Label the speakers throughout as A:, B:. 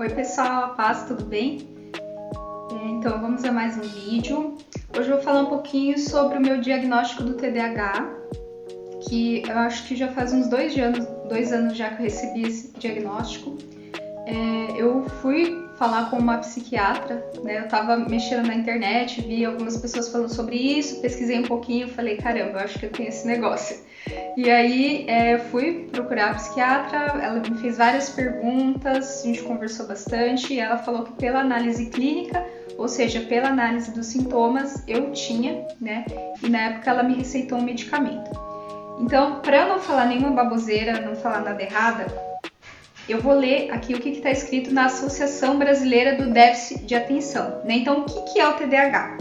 A: Oi pessoal, paz, tudo bem? Então vamos a mais um vídeo. Hoje eu vou falar um pouquinho sobre o meu diagnóstico do TDAH, que eu acho que já faz uns 2 anos já que eu recebi esse diagnóstico. Eu fui falar com uma psiquiatra, né? Eu tava mexendo na internet, vi algumas pessoas falando sobre isso, pesquisei um pouquinho, falei, caramba, eu acho que eu tenho esse negócio. E aí fui procurar a psiquiatra, ela me fez várias perguntas, a gente conversou bastante, e ela falou que pela análise clínica, ou seja, pela análise dos sintomas, eu tinha, né? E na época ela me receitou um medicamento. Então, para eu não falar nenhuma baboseira, não falar nada errada, eu vou ler aqui o que está escrito na Associação Brasileira do Déficit de Atenção, né? Então, o que é o TDAH?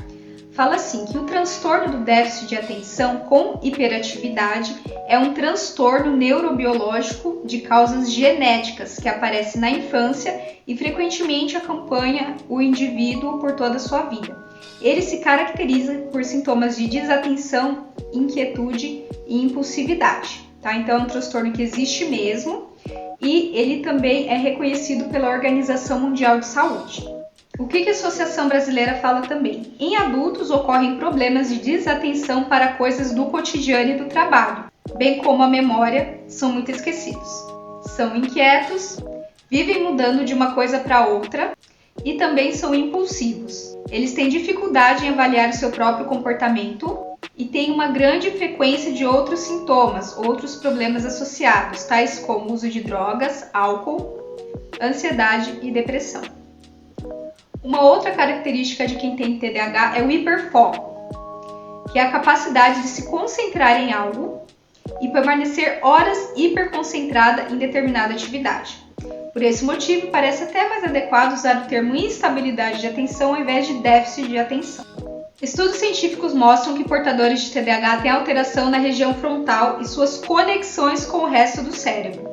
A: Fala assim, que o transtorno do déficit de atenção com hiperatividade é um transtorno neurobiológico de causas genéticas que aparece na infância e frequentemente acompanha o indivíduo por toda a sua vida. Ele se caracteriza por sintomas de desatenção, inquietude e impulsividade, tá? Então, é um transtorno que existe mesmo e ele também é reconhecido pela Organização Mundial de Saúde. O que a Associação Brasileira fala também? Em adultos ocorrem problemas de desatenção para coisas do cotidiano e do trabalho, bem como a memória, são muito esquecidos. São inquietos, vivem mudando de uma coisa para outra e também são impulsivos. Eles têm dificuldade em avaliar o seu próprio comportamento e têm uma grande frequência de outros sintomas, outros problemas associados, tais como uso de drogas, álcool, ansiedade e depressão. Uma outra característica de quem tem TDAH é o hiperfoco, que é a capacidade de se concentrar em algo e permanecer horas hiperconcentrada em determinada atividade. Por esse motivo, parece até mais adequado usar o termo instabilidade de atenção ao invés de déficit de atenção. Estudos científicos mostram que portadores de TDAH têm alteração na região frontal e suas conexões com o resto do cérebro.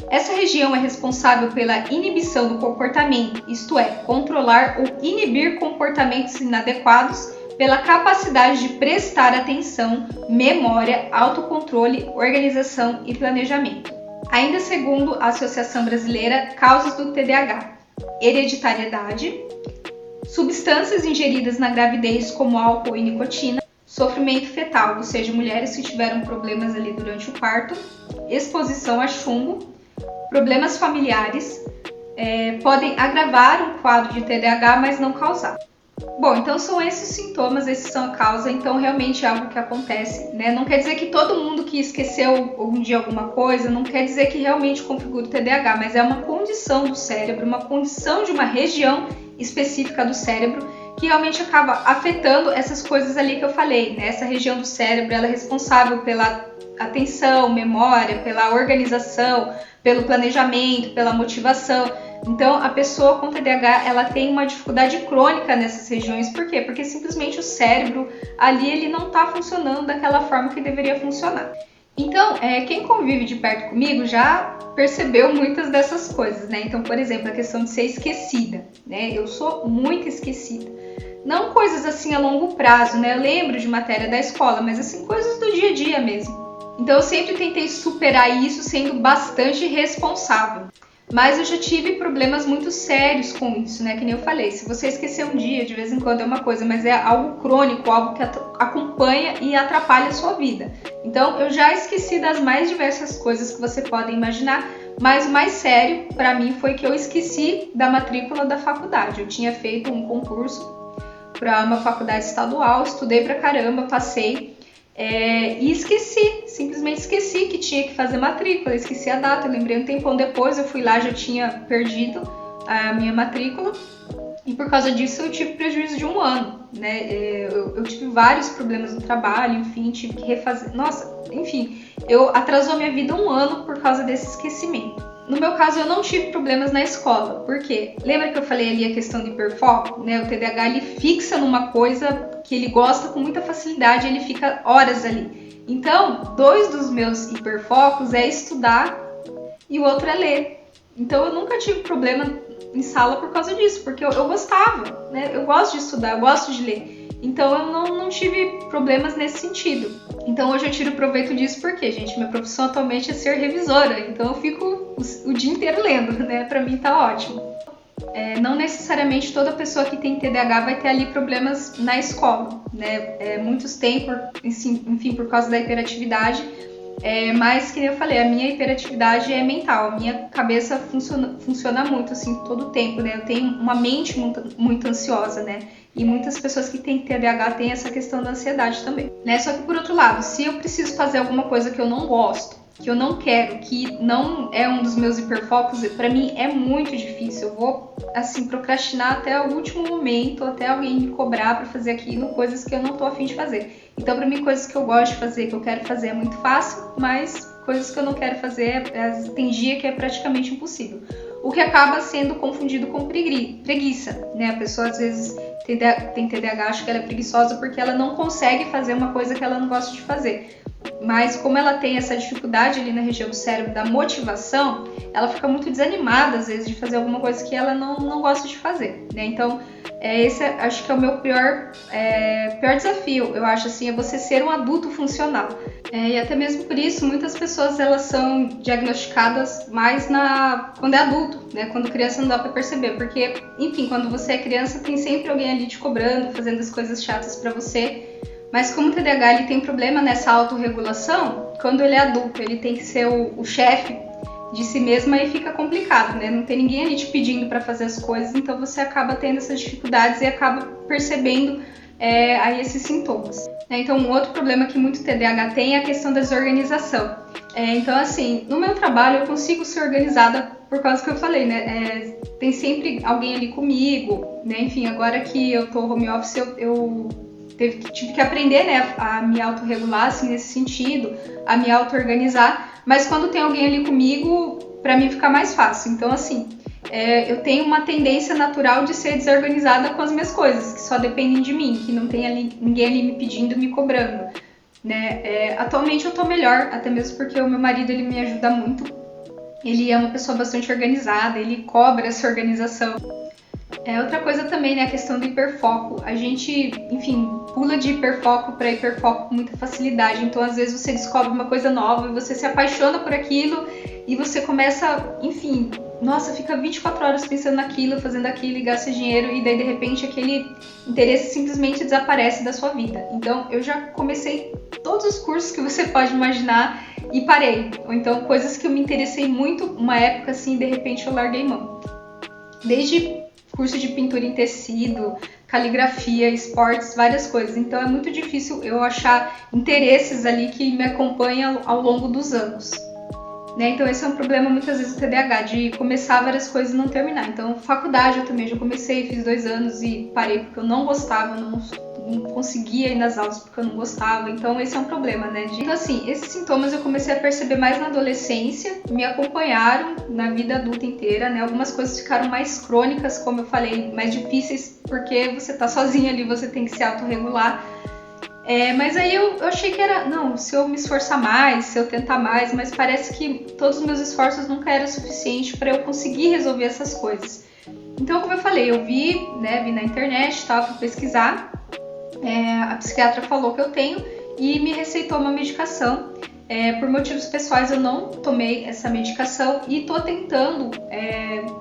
A: Essa região é responsável pela inibição do comportamento, isto é, controlar ou inibir comportamentos inadequados, pela capacidade de prestar atenção, memória, autocontrole, organização e planejamento. Ainda segundo a Associação Brasileira, causas do TDAH: hereditariedade, substâncias ingeridas na gravidez como álcool e nicotina, sofrimento fetal, ou seja, mulheres que tiveram problemas ali durante o parto, exposição a chumbo, problemas familiares, podem agravar um quadro de TDAH, mas não causar. Bom, então são esses sintomas, esses são a causa, então realmente é algo que acontece, né? Não quer dizer que todo mundo que esqueceu algum dia alguma coisa, não quer dizer que realmente configura o TDAH, mas é uma condição do cérebro, uma condição de uma região específica do cérebro que realmente acaba afetando essas coisas ali que eu falei, né? Essa região do cérebro, ela é responsável pela atenção, memória, pela organização, pelo planejamento, pela motivação. Então, a pessoa com TDAH, ela tem uma dificuldade crônica nessas regiões. Por quê? Porque simplesmente o cérebro ali, ele não está funcionando daquela forma que deveria funcionar. Então, quem convive de perto comigo já percebeu muitas dessas coisas, né? Então, por exemplo, a questão de ser esquecida, né? Eu sou muito esquecida. Não coisas assim a longo prazo, né? Eu lembro de matéria da escola, mas assim, coisas do dia a dia mesmo. Então, eu sempre tentei superar isso sendo bastante responsável. Mas eu já tive problemas muito sérios com isso, né? Que nem eu falei, se você esquecer um dia, de vez em quando é uma coisa, mas é algo crônico, algo que acompanha e atrapalha a sua vida. Então, eu já esqueci das mais diversas coisas que você pode imaginar, mas o mais sério para mim foi que eu esqueci da matrícula da faculdade. Eu tinha feito um concurso para uma faculdade estadual, estudei pra caramba, passei. E esqueci, simplesmente esqueci que tinha que fazer matrícula, esqueci a data, eu lembrei um tempão depois, eu fui lá, já tinha perdido a minha matrícula e por causa disso eu tive prejuízo de 1 ano, né? Eu tive vários problemas no trabalho, enfim, tive que refazer, atrasou minha vida 1 ano por causa desse esquecimento. No meu caso, eu não tive problemas na escola, por quê? Lembra que eu falei ali a questão do hiperfoco, né? O TDAH, ele fixa numa coisa que ele gosta com muita facilidade, ele fica horas ali. Então, 2 dos meus hiperfocos é estudar e o outro é ler. Então, eu nunca tive problema em sala por causa disso, porque eu gostava, né? Eu gosto de estudar, eu gosto de ler. Então, eu não tive problemas nesse sentido. Então, hoje eu tiro proveito disso porque, gente, minha profissão atualmente é ser revisora. Então, eu fico o dia inteiro lendo, né? Pra mim tá ótimo. não necessariamente toda pessoa que tem TDAH vai ter ali problemas na escola, né? Muitos têm, enfim, por causa da hiperatividade, mas, como eu falei, a minha hiperatividade é mental, a minha cabeça funciona muito, assim, todo o tempo, né? Eu tenho uma mente muito ansiosa, né? E muitas pessoas que têm TDAH têm essa questão da ansiedade também, né? Só que, por outro lado, se eu preciso fazer alguma coisa que eu não gosto, que eu não quero, que não é um dos meus hiperfocos, pra mim é muito difícil. Eu vou, assim, procrastinar até o último momento, até alguém me cobrar pra fazer aquilo, coisas que eu não tô a fim de fazer. Então, pra mim, coisas que eu gosto de fazer, que eu quero fazer é muito fácil, mas coisas que eu não quero fazer, tem dia que é praticamente impossível. O que acaba sendo confundido com preguiça, né? A pessoa, às vezes, tem TDAH, acha que ela é preguiçosa porque ela não consegue fazer uma coisa que ela não gosta de fazer. Mas como ela tem essa dificuldade ali na região do cérebro da motivação, ela fica muito desanimada, às vezes, de fazer alguma coisa que ela não gosta de fazer, né? Então, esse acho que é o meu pior desafio, eu acho, assim, é você ser um adulto funcional. E até mesmo por isso, muitas pessoas, elas são diagnosticadas mais quando é adulto, né? Quando criança não dá pra perceber, porque, enfim, quando você é criança, tem sempre alguém ali te cobrando, fazendo as coisas chatas pra você. Mas como o TDAH ele tem problema nessa autorregulação, quando ele é adulto, ele tem que ser o chefe de si mesmo, aí fica complicado, né? Não tem ninguém ali te pedindo para fazer as coisas, então você acaba tendo essas dificuldades e acaba percebendo aí esses sintomas. Então, um outro problema que muito TDAH tem é a questão da desorganização. Então, assim, no meu trabalho eu consigo ser organizada por causa que eu falei, né? Tem sempre alguém ali comigo, né? Enfim, agora que eu tô home office, eu tive que aprender, né, a me autorregular, assim, nesse sentido, a me auto-organizar, mas quando tem alguém ali comigo, pra mim fica mais fácil. Então, assim, eu tenho uma tendência natural de ser desorganizada com as minhas coisas, que só dependem de mim, que não tem ninguém ali me pedindo, me cobrando, né? Atualmente eu tô melhor, até mesmo porque o meu marido, ele me ajuda muito. Ele é uma pessoa bastante organizada, ele cobra essa organização. Outra coisa também, né, a questão do hiperfoco. A gente, enfim, pula de hiperfoco para hiperfoco com muita facilidade. Então, às vezes, você descobre uma coisa nova e você se apaixona por aquilo e você começa, enfim, nossa, fica 24 horas pensando naquilo, fazendo aquilo e gasta dinheiro e daí, de repente, aquele interesse simplesmente desaparece da sua vida. Então, eu já comecei todos os cursos que você pode imaginar e parei. Ou então, coisas que eu me interessei muito, uma época assim, de repente, eu larguei mão. Desde curso de pintura em tecido, caligrafia, esportes, várias coisas. Então é muito difícil eu achar interesses ali que me acompanham ao longo dos anos. Né? Então esse é um problema muitas vezes do TDAH, de começar várias coisas e não terminar. Então faculdade eu também já comecei, fiz 2 anos e parei porque eu não gostava, não conseguia ir nas aulas porque eu não gostava. Então esse é um problema, né? Então assim, esses sintomas eu comecei a perceber mais na adolescência, me acompanharam na vida adulta inteira, né? Algumas coisas ficaram mais crônicas, como eu falei, mais difíceis porque você tá sozinha ali, você tem que se autorregular. Mas aí eu achei que era, não, se eu me esforçar mais, se eu tentar mais, mas parece que todos os meus esforços nunca eram suficientes para eu conseguir resolver essas coisas. Então, como eu falei, eu vi na internet, fui pesquisar, a psiquiatra falou que eu tenho e me receitou uma medicação. Por motivos pessoais eu não tomei essa medicação e estou tentando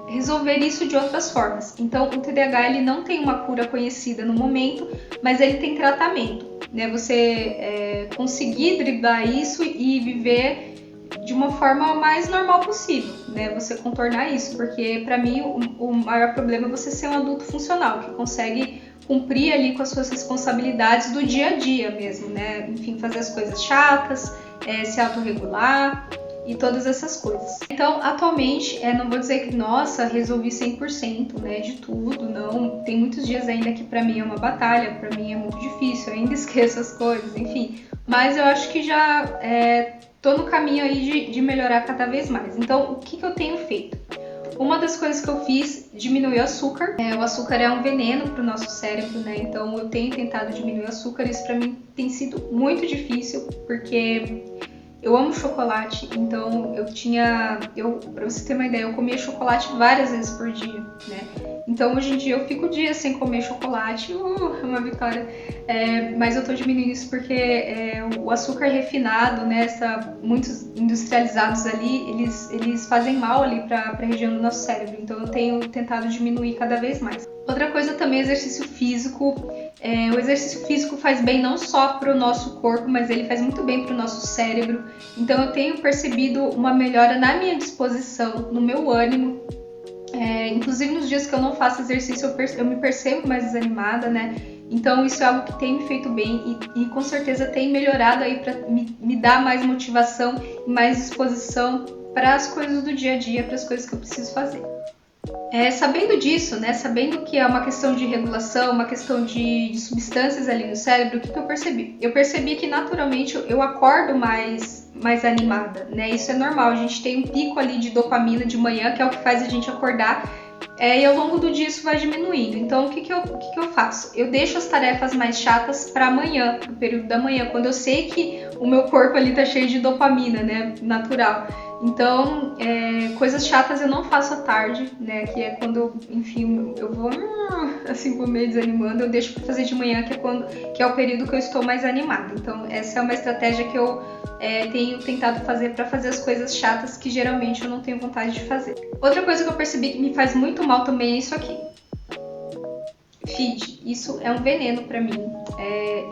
A: resolver isso de outras formas. Então, o TDAH ele não tem uma cura conhecida no momento, mas ele tem tratamento. Né? Você conseguir driblar isso e viver de uma forma mais normal possível, né? Você contornar isso, porque para mim o maior problema é você ser um adulto funcional, que consegue cumprir ali com as suas responsabilidades do dia a dia mesmo, né? Enfim, fazer as coisas chatas, se autorregular e todas essas coisas. Então, atualmente, não vou dizer que, nossa, resolvi 100%, né, de tudo, não. Tem muitos dias ainda que pra mim é uma batalha, pra mim é muito difícil, eu ainda esqueço as coisas, enfim. Mas eu acho que já tô no caminho aí de melhorar cada vez mais. Então, o que eu tenho feito? Uma das coisas que eu fiz, diminuir o açúcar. O açúcar é um veneno para o nosso cérebro, né? Então eu tenho tentado diminuir o açúcar. Isso para mim tem sido muito difícil, porque eu amo chocolate. Então para você ter uma ideia, eu comia chocolate várias vezes por dia, né? Então hoje em dia eu fico dias sem comer chocolate, é uma vitória. Mas eu tô diminuindo isso porque o açúcar refinado, né, muitos industrializados ali, eles fazem mal ali para a região do nosso cérebro. Então eu tenho tentado diminuir cada vez mais. Outra coisa também é exercício físico. O exercício físico faz bem não só para o nosso corpo, mas ele faz muito bem para o nosso cérebro. Então eu tenho percebido uma melhora na minha disposição, no meu ânimo. Inclusive nos dias que eu não faço exercício, eu me percebo mais desanimada, né? Então isso é algo que tem me feito bem e com certeza tem melhorado aí para me dar mais motivação e mais disposição para as coisas do dia a dia, para as coisas que eu preciso fazer. Sabendo disso, né, sabendo que é uma questão de regulação, uma questão de substâncias ali no cérebro, o que eu percebi? Eu percebi que naturalmente eu acordo mais animada, né? Isso é normal, a gente tem um pico ali de dopamina de manhã, que é o que faz a gente acordar, e ao longo do dia isso vai diminuindo. Então o que eu faço? Eu deixo as tarefas mais chatas para amanhã, pro período da manhã, quando eu sei que o meu corpo ali tá cheio de dopamina, né, natural. Então, coisas chatas eu não faço à tarde, né? Que é quando, enfim, eu vou assim por meio desanimando, eu deixo para fazer de manhã, que é o período que eu estou mais animada. Então, essa é uma estratégia que eu tenho tentado fazer para fazer as coisas chatas que geralmente eu não tenho vontade de fazer. Outra coisa que eu percebi que me faz muito mal também é isso aqui. Feed, isso é um veneno para mim.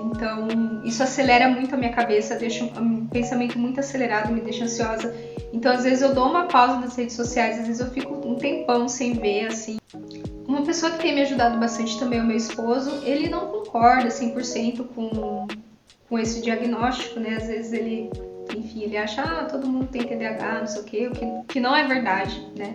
A: Então, isso acelera muito a minha cabeça, deixa um pensamento muito acelerado, me deixa ansiosa. Então, às vezes eu dou uma pausa nas redes sociais, às vezes eu fico um tempão sem ver, assim. Uma pessoa que tem me ajudado bastante também é o meu esposo. Ele não concorda 100% com esse diagnóstico, né? Às vezes ele acha, todo mundo tem TDAH, não sei o quê, o que não é verdade, né?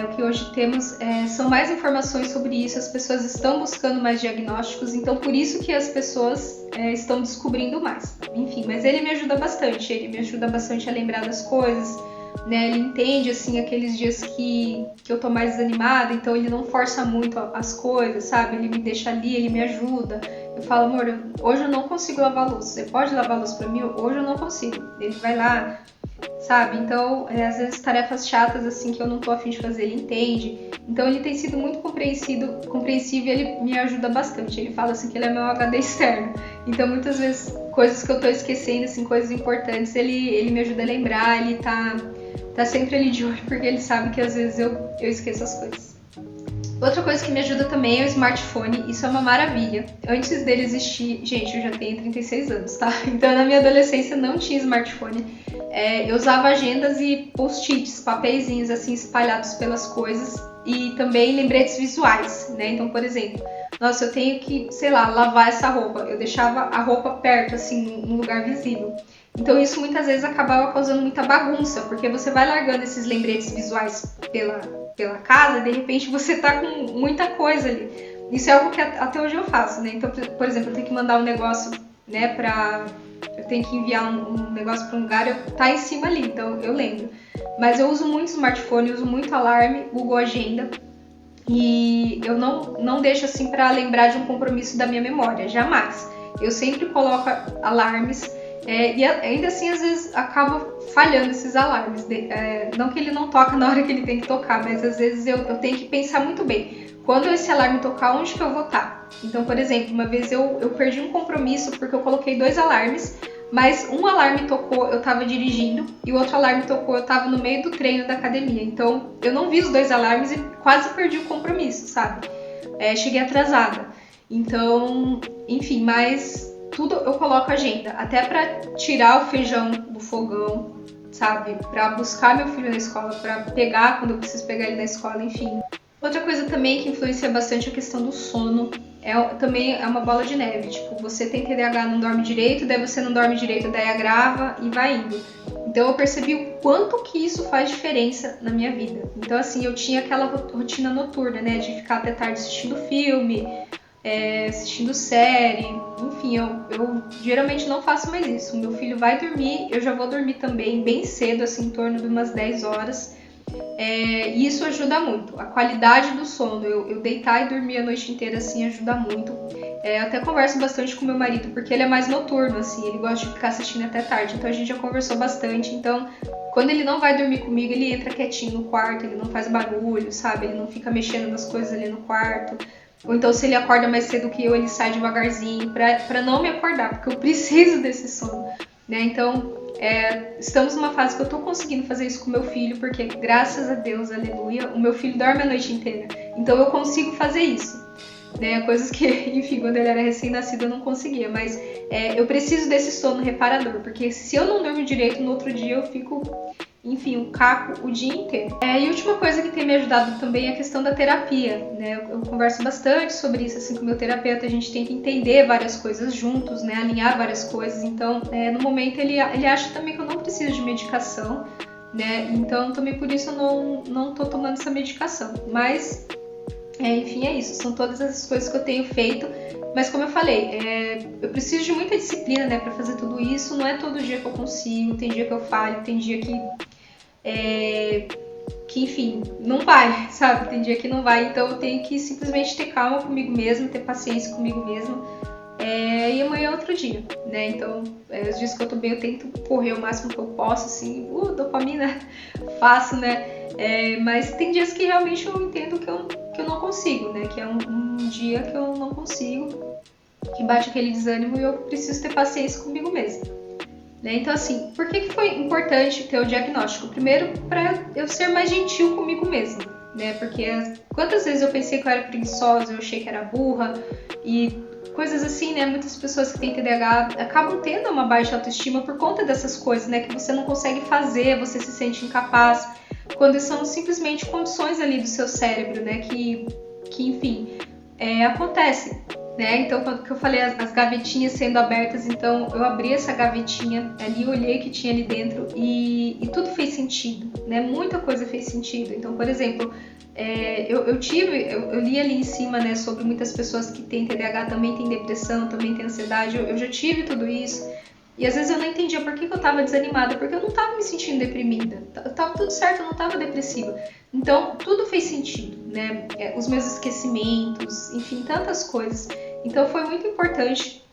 A: O que hoje temos são mais informações sobre isso, as pessoas estão buscando mais diagnósticos, então por isso que as pessoas estão descobrindo mais. Enfim, mas ele me ajuda bastante a lembrar das coisas, né? Ele entende, assim, aqueles dias que eu tô mais desanimada, então ele não força muito as coisas, sabe? Ele me deixa ali, ele me ajuda. Eu falo, amor, hoje eu não consigo lavar a louça, você pode lavar a louça pra mim? Hoje eu não consigo. Ele vai lá, sabe? Então, às vezes tarefas chatas assim que eu não tô a fim de fazer, ele entende. Então ele tem sido muito compreensível e ele me ajuda bastante. Ele fala assim que ele é meu HD externo. Então muitas vezes coisas que eu tô esquecendo, assim, coisas importantes, ele me ajuda a lembrar, ele tá sempre ali de olho, porque ele sabe que às vezes eu esqueço as coisas. Outra coisa que me ajuda também é o smartphone, isso é uma maravilha. Antes dele existir, gente, eu já tenho 36 anos, tá? Então na minha adolescência não tinha smartphone. Eu usava agendas e post-its, papeizinhos assim espalhados pelas coisas e também lembretes visuais, né? Então, por exemplo, nossa, eu tenho que, sei lá, lavar essa roupa. Eu deixava a roupa perto, assim, num lugar visível. Então isso muitas vezes acabava causando muita bagunça, porque você vai largando esses lembretes visuais pela casa e de repente você tá com muita coisa ali. Isso é algo que até hoje eu faço, né? Então, por exemplo, eu tenho que mandar um negócio, né, eu tenho que enviar um negócio para um lugar, tá em cima ali, então eu lembro. Mas eu uso muito smartphone, eu uso muito alarme, Google Agenda, e eu não deixo assim para lembrar de um compromisso da minha memória, jamais. Eu sempre coloco alarmes, e ainda assim às vezes acaba falhando esses alarmes. Não que ele não toca na hora que ele tem que tocar, mas às vezes eu tenho que pensar muito bem. Quando esse alarme tocar, onde que eu vou estar? Então, por exemplo, uma vez eu perdi um compromisso porque eu coloquei 2 alarmes, mas um alarme tocou, eu estava dirigindo, e o outro alarme tocou, eu estava no meio do treino da academia. Então, eu não vi os 2 alarmes e quase perdi o compromisso, sabe? Cheguei atrasada. Então, enfim, mas tudo eu coloco agenda, até para tirar o feijão do fogão, sabe? Para buscar meu filho na escola, para pegar quando eu preciso pegar ele na escola, enfim. Outra coisa também que influencia bastante é a questão do sono. Também é uma bola de neve. Tipo, você tem TDAH, não dorme direito, daí você não dorme direito, daí agrava e vai indo. Então eu percebi o quanto que isso faz diferença na minha vida. Então assim, eu tinha aquela rotina noturna, né? De ficar até tarde assistindo filme, assistindo série. Enfim, eu geralmente não faço mais isso. O meu filho vai dormir, eu já vou dormir também bem cedo, assim, em torno de umas 10 horas. E isso ajuda muito. A qualidade do sono, eu deitar e dormir a noite inteira assim ajuda muito. Eu até converso bastante com meu marido, porque ele é mais noturno, assim, ele gosta de ficar assistindo até tarde, então a gente já conversou bastante. Então, quando ele não vai dormir comigo, ele entra quietinho no quarto, ele não faz barulho, sabe? Ele não fica mexendo nas coisas ali no quarto. Ou então, se ele acorda mais cedo que eu, ele sai devagarzinho, pra não me acordar, porque eu preciso desse sono, né? Então, estamos numa fase que eu tô conseguindo fazer isso com meu filho, porque graças a Deus, aleluia, o meu filho dorme a noite inteira. Então eu consigo fazer isso, né? Coisas que, enfim, quando ele era recém-nascido eu não conseguia, mas eu preciso desse sono reparador, porque se eu não durmo direito, no outro dia eu fico, enfim, um caco o dia inteiro. E a última coisa que tem me ajudado também é a questão da terapia, né? Eu converso bastante sobre isso assim com o meu terapeuta, a gente tenta entender várias coisas juntos, né? Alinhar várias coisas. Então, no momento ele acha também que eu não preciso de medicação, né? Então, também por isso eu não tô tomando essa medicação. Mas, enfim, é isso. São todas essas coisas que eu tenho feito. Mas como eu falei, eu preciso de muita disciplina, né, pra fazer tudo isso. Não é todo dia que eu consigo, tem dia que eu falho, tem dia que enfim, não vai, sabe? Tem dia que não vai, então eu tenho que simplesmente ter calma comigo mesma, ter paciência comigo mesma. E amanhã é outro dia, né? Então, os dias que eu tô bem, eu tento correr o máximo que eu posso, assim, dopamina, faço, né? Mas tem dias que realmente eu entendo que eu não consigo, né? Que é um dia que eu não consigo, que bate aquele desânimo e eu preciso ter paciência comigo mesma. Então, assim, por que foi importante ter o diagnóstico? Primeiro, para eu ser mais gentil comigo mesma, né? Porque quantas vezes eu pensei que eu era preguiçosa, eu achei que era burra e coisas assim, né? Muitas pessoas que têm TDAH acabam tendo uma baixa autoestima por conta dessas coisas, né? Que você não consegue fazer, você se sente incapaz, quando são simplesmente condições ali do seu cérebro, né? Que enfim, acontece. Então, quando eu falei as gavetinhas sendo abertas, então eu abri essa gavetinha ali, olhei o que tinha ali dentro e tudo fez sentido, né? Muita coisa fez sentido. Então, por exemplo, eu li ali em cima, né, sobre muitas pessoas que têm TDAH, também têm depressão, também têm ansiedade. Eu já tive tudo isso. E às vezes eu não entendia por que eu tava desanimada, porque eu não tava me sentindo deprimida. Tava tudo certo, eu não tava depressiva. Então, tudo fez sentido, né? Os meus esquecimentos, enfim, tantas coisas. Então, foi muito importante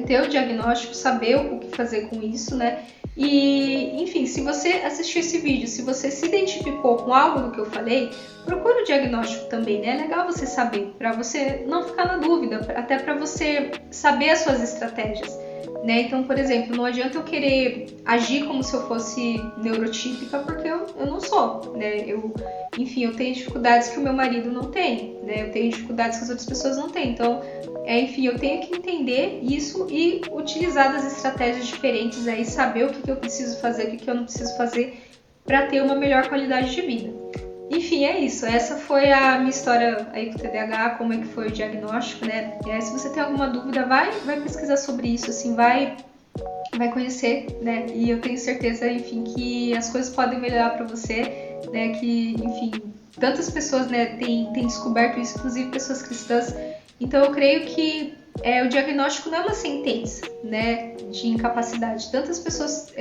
A: ter o diagnóstico, saber o que fazer com isso, né? E, enfim, se você assistiu esse vídeo, se você se identificou com algo do que eu falei, procura o diagnóstico também, né? É legal você saber, para você não ficar na dúvida, até para você saber as suas estratégias. Então, por exemplo, não adianta eu querer agir como se eu fosse neurotípica, porque eu não sou, né? Eu tenho dificuldades que o meu marido não tem, né? Eu tenho dificuldades que as outras pessoas não têm. Então, eu tenho que entender isso e utilizar das estratégias diferentes aí, saber o que eu preciso fazer, o que eu não preciso fazer para ter uma melhor qualidade de vida. Enfim, é isso. Essa foi a minha história aí com o TDAH, como é que foi o diagnóstico, né? Se você tem alguma dúvida, vai pesquisar sobre isso, assim, vai conhecer, né? E eu tenho certeza, enfim, que as coisas podem melhorar para você, né? Que, enfim, tantas pessoas, né, têm descoberto isso, inclusive pessoas cristãs. Então, eu creio que o diagnóstico não é uma sentença, né, de incapacidade. Tantas pessoas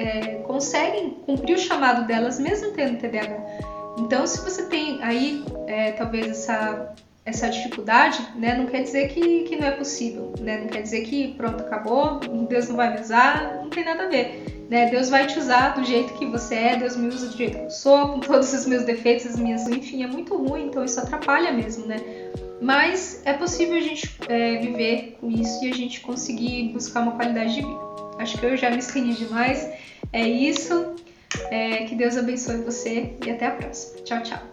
A: conseguem cumprir o chamado delas, mesmo tendo TDAH. Então, se você tem aí, talvez essa dificuldade, né, não quer dizer que não é possível, né? Não quer dizer que pronto, acabou, Deus não vai me usar, não tem nada a ver, né? Deus vai te usar do jeito que você é, Deus me usa do jeito que eu sou, com todos os meus defeitos, enfim, é muito ruim, então isso atrapalha mesmo, né? Mas é possível a gente viver com isso e a gente conseguir buscar uma qualidade de vida. Acho que eu já me estendi demais, é isso. Que Deus abençoe você e até a próxima. Tchau, tchau.